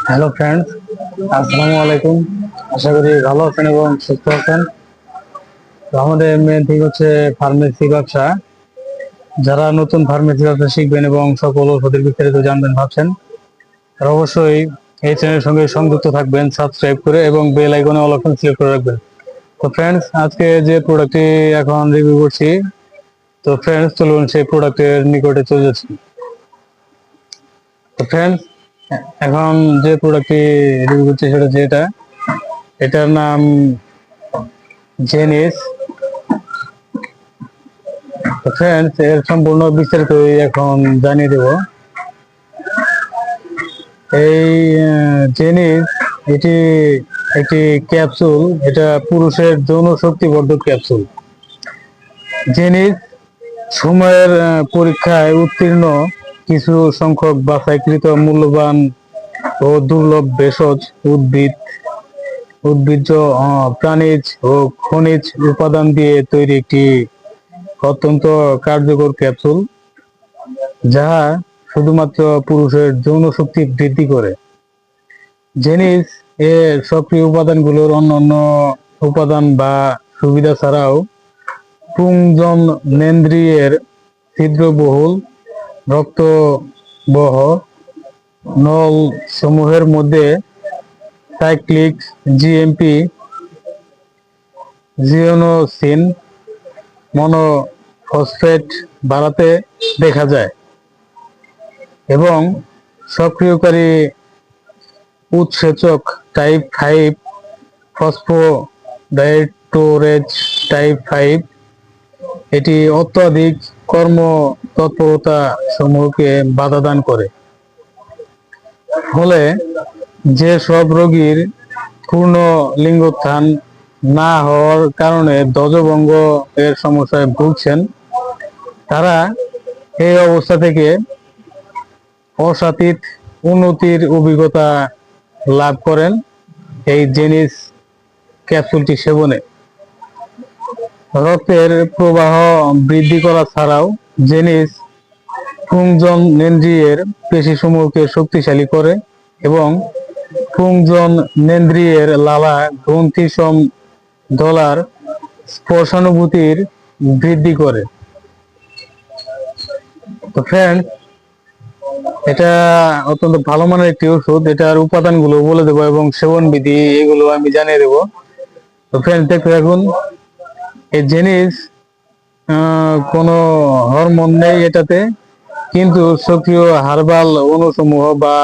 Hello friends, আসসালামু আলাইকুম। আশা করি ভালো আছেন এবং সুস্থ আছেন। তো আমাদের মেন থিং হচ্ছে ফার্মেসি ব্যবসা। যারা নতুন ফার্মেসি ব্যবসা শিখবেন এবং সকল ওষুধের বিস্তারিত জানবেন ভাবছেন, তারা অবশ্যই এই চ্যানেলের সঙ্গে সংযুক্ত থাকবেন সাবস্ক্রাইব করে এবং বেল আইকনে অল অপশন সিলেক্ট করে রাখবেন। তো ফ্রেন্ডস, আজকে যে প্রোডাক্টটি এখন রিভিউ করছি, তো ফ্রেন্ডস চলুন সেই প্রোডাক্টের নিকটে চলে যাচ্ছি। তো ফ্রেন্ডস, এখন যে প্রোডাক্টটি রিভিউ করছি সেটা হচ্ছে এটার নাম জেনিস। তো ফ্রেন্ডস, এর সম্পূর্ণ বিস্তারিত এখন জানিয়ে দেব। এই জেনিস এটি একটি ক্যাপসুল। এটা পুরুষের যৌন শক্তিবর্ধক ক্যাপসুল। জেনিস সময়ের পরীক্ষায় উত্তীর্ণ কিছু সংখ্যক বাছাইকৃত মূল্যবান ও দুর্লভ ভেষজ উদ্ভিজ্জ প্রাণীজ ও খনিজ উপাদান দিয়ে তৈরি একটি অত্যন্ত কার্যকর ক্যাপসুল, যাহা শুধুমাত্র পুরুষের যৌন শক্তি বৃদ্ধি করে। জেনিস এর সক্রিয় উপাদানগুলোর অন্যান্য উপাদান বা সুবিধা ছাড়াও পুংজননেন্দ্রিয়ের ছিদ্রবহুল রক্তবহ নল সমূহের মধ্যে সাইক্লিক জিএমপি জিওনোসিন মনোফসফেট বাড়াতে দেখা যায় এবং সক্রিয়কারী উৎসেচক টাইপ 5 ফসফোডাইএস্টারেজ টাইপ 5 এটি অত্যধিক কর্মতৎপরতা সমূহকে বাধা দান করে। ফলে যে সব রোগীর পূর্ণ লিঙ্গোত্থান না হওয়ার কারণে ধ্বজভঙ্গ এর সমস্যায় ভুগছেন, তারা এই অবস্থা থেকে অসাতীত উন্নতির অভিজ্ঞতা লাভ করেন এই জেনিস ক্যাপসুলটি সেবনে। রক্তের প্রবাহ বৃদ্ধি করা ছাড়াও জেনিস পুংজননেন্দ্রিয়ের পেশিসমূহকে শক্তিশালী করে এবং পুংজননেন্দ্রিয়ের লালা গ্রন্থিসম দলার স্পর্শানুভূতির বৃদ্ধি করে। তো ফ্রেন্ড, এটা অত্যন্ত ভালো মানের একটি ওষুধ। এটার উপাদানগুলো বলে দেবো এবং সেবন বিধি এগুলো আমি জানিয়ে দেবো। তো ফ্রেন্ড, দেখতে থাকুন। এই জেনিস কোনো হরমোন নেই এটাতে, কিন্তু সক্রিয় হার্বাল অণুসমূহ বা